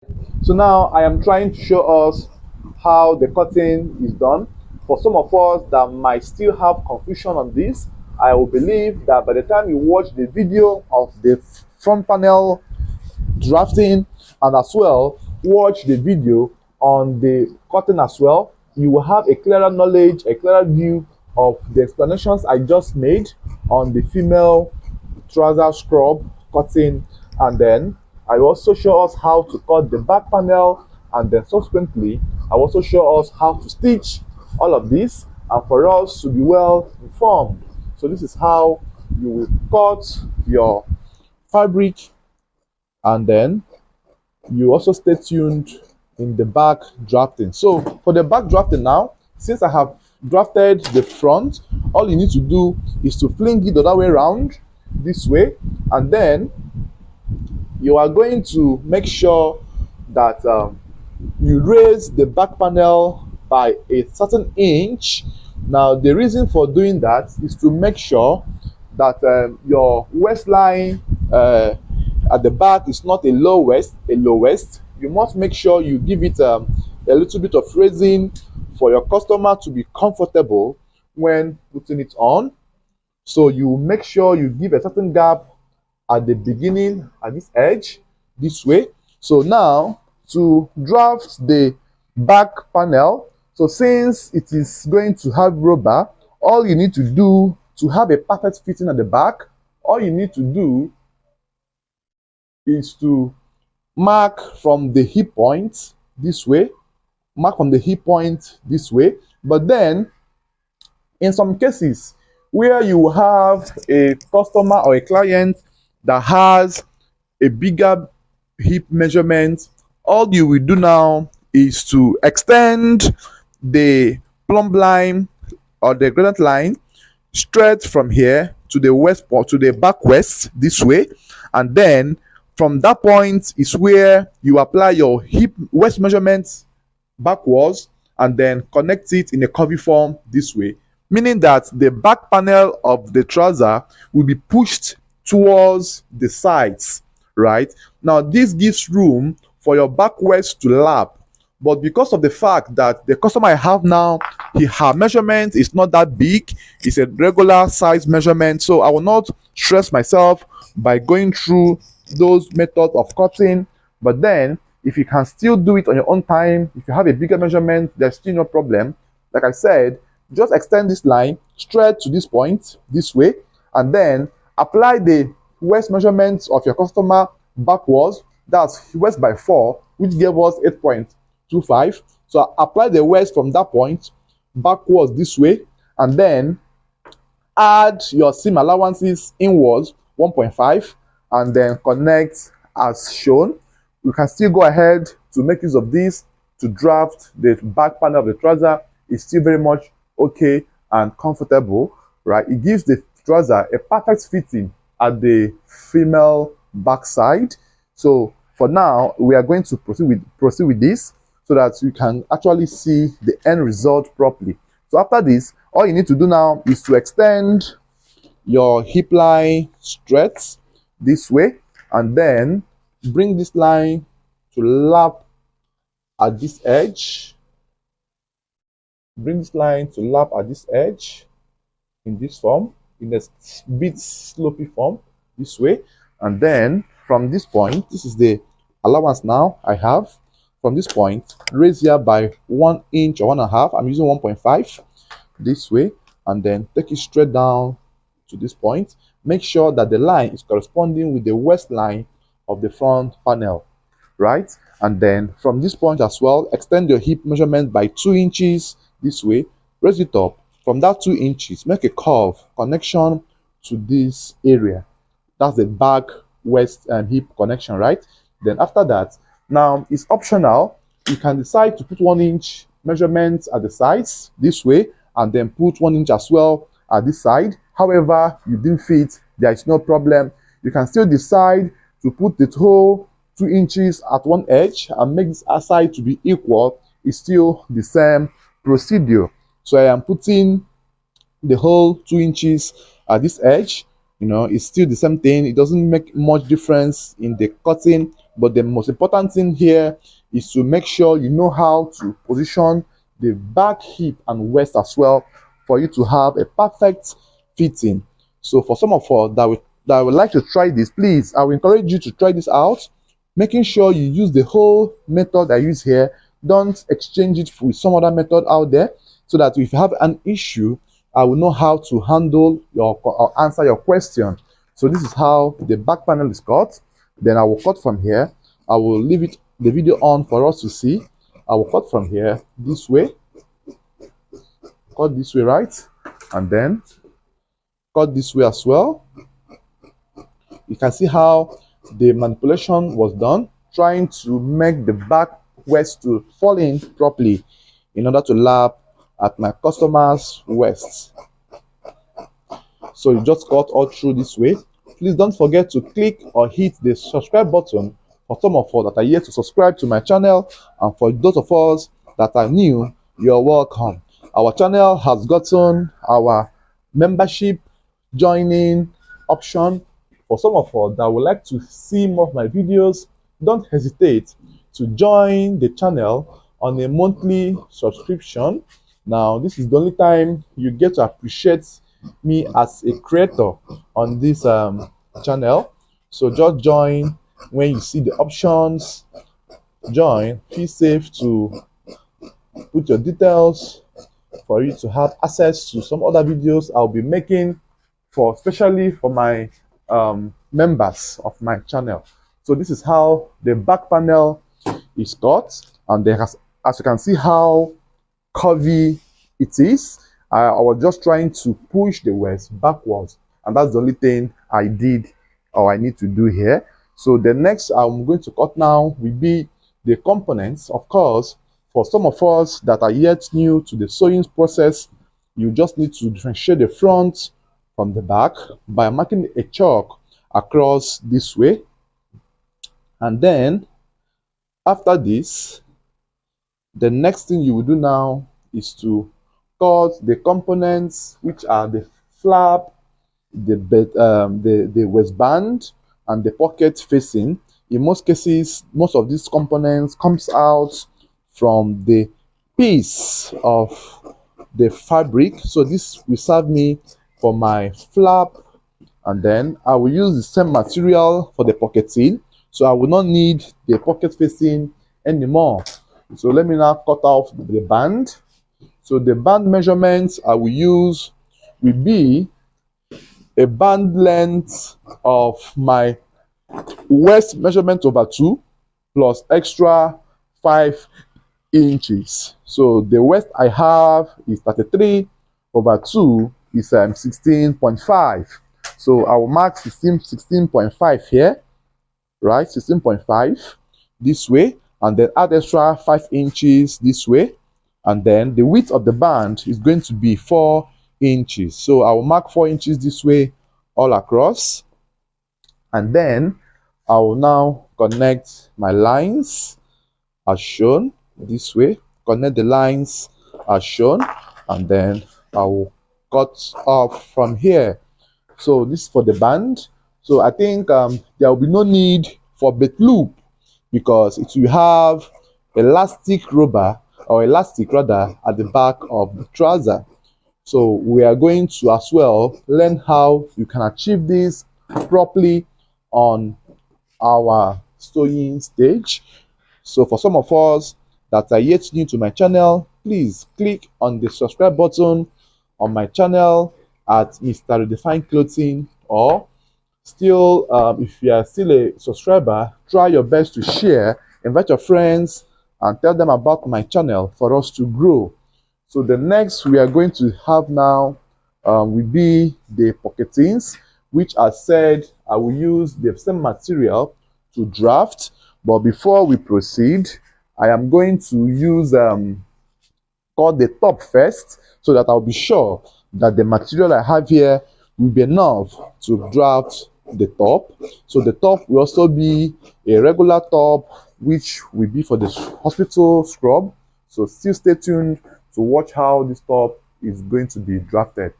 So now I am trying to show us how the cutting is done. For some of us that might still have confusion on this, I will believe that by the time you watch the video of the front panel drafting and as well watch the video on the cutting as well, you will have a clearer knowledge, a clearer view of the explanations I just made on the female trouser scrub cutting. And then I also show us how to cut the back panel, and then subsequently I also show us how to stitch all of this and for us to be well informed. So this is how you will cut your fabric, and then you also stay tuned in the back drafting. So for the back drafting now, since I have drafted the front, all you need to do is to fling it the other way around this way, and then you are going to make sure that you raise the back panel by a certain inch. Now the reason for doing that is to make sure that your waistline at the back is not a low waist. You must make sure you give it a little bit of raising for your customer to be comfortable when putting it on. So you make sure you give a certain gap at the beginning at this edge this way. So now to draft the back panel, so since it is going to have rubber, all you need to do to have a perfect fitting at the back, all you need to do is to mark from the hip point this way, mark from the hip point this way. But then in some cases where you have a customer or a client that has a bigger hip measurement, all you will do now is to extend the plumb line or the gradient line straight from here to the west to the back west this way, and then from that point is where you apply your hip waist measurements backwards and then connect it in a curvy form this way, meaning that the back panel of the trouser will be pushed towards the sides, right? Now this gives room for your back waist to lap, but because of the fact that the customer I have now, her measurement is not that big, it's a regular size measurement, so I will not stress myself by going through those methods of cutting. But then if you can still do it on your own time, if you have a bigger measurement, there's still no problem. Like I said, just extend this line straight to this point this way, and then apply the waist measurements of your customer backwards. That's waist by 4, which gave us 8.25. So apply the waist from that point backwards this way, and then add your seam allowances inwards 1.5, and then connect as shown. You can still go ahead to make use of this to draft the back panel of the trouser. It's still very much okay and comfortable, right? It gives the trouser a perfect fitting at the female backside. So for now, we are going to proceed with this so that you can actually see the end result properly. So after this, all you need to do now is to extend your hip line straight this way, and then bring this line to lap at this edge. Bring this line to lap at this edge in this form, in a bit slopey form this way. And then from this point, this is the allowance now I have. From this point, raise here by 1 inch or 1.5. I'm using 1.5 this way, and then take it straight down to this point. Make sure that the line is corresponding with the waistline of the front panel, right? And then from this point as well, extend your hip measurement by 2 inches this way, raise it up. From that 2 inches, make a curve connection to this area. That's the back, waist, and hip connection, right? Then after that, now it's optional. You can decide to put 1 inch measurements at the sides this way, and then put 1 inch as well at this side. However, you didn't fit, there is no problem. You can still decide to put the whole 2 inches at one edge and make this side to be equal. It's still the same procedure. So I am putting the whole 2 inches at this edge. You know, it's still the same thing. It doesn't make much difference in the cutting But the most important thing here is to make sure you know how to position the back hip and waist as well for you to have a perfect fitting. So for some of us that would like to try this, please, I will encourage you to try this out, making sure you use the whole method I use here. Don't exchange it with some other method out there, so that if you have an issue, I will know how to handle your or answer your question. So this is how the back panel is cut. Then I will cut from here. I will leave the video on for us to see. I will cut from here this way, cut this way, right? And then cut this way as well. You can see how the manipulation was done, trying to make the back waist to fall in properly in order to lap at my customer's waist. So you just cut all through this way. Please don't forget to click or hit the subscribe button for some of us that are yet to subscribe to my channel, and for those of us that are new, you're welcome. Our channel has gotten our membership joining option. For some of us that would like to see more of my videos, don't hesitate to join the channel on a monthly subscription. Now, this is the only time you get to appreciate me as a creator on this channel. So just join when you see the options. Join. Feel safe to put your details for you to have access to some other videos I'll be making, for especially for my members of my channel. So this is how the back panel is cut, and there has, as you can see how curvy it is. I was just trying to push the waist backwards, and that's the only thing I did or I need to do here. So the next I'm going to cut now will be the components. Of course, for some of us that are yet new to the sewing process, you just need to differentiate the front from the back by marking a chalk across this way. And then after this, the next thing you will do now is to cut the components, which are the flap, the waistband, and the pocket facing. In most cases, most of these components comes out from the piece of the fabric. So this will serve me for my flap, and then I will use the same material for the pocketing. So I will not need the pocket facing anymore. So let me now cut off the band. So the band measurements I will use will be a band length of my waist measurement over 2 plus extra 5 inches. So the waist I have is 33 over 2 is 16.5. So I will mark 16.5 here, right? 16.5 this way, and then add extra 5 inches this way. And then the width of the band is going to be 4 inches. So I will mark 4 inches this way all across. And then I will now connect my lines as shown this way. Connect the lines as shown. And then I will cut off from here. So this is for the band. So I think there will be no need for belt loop, because it will have elastic rubber, or elastic rather, at the back of the trouser. So we are going to as well learn how you can achieve this properly on our sewing stage. So for some of us that are yet new to my channel, please click on the subscribe button on my channel at Mr. Redefined Clothing, or still, if you are still a subscriber, try your best to share, invite your friends, and tell them about my channel for us to grow. So the next we are going to have now will be the pocketings, which I said I will use the same material to draft. But before we proceed, I am going to use cut the top first, so that I'll be sure that the material I have here will be enough to draft the top. So the top will also be a regular top, which will be for the hospital scrub. So still stay tuned to watch how this top is going to be drafted.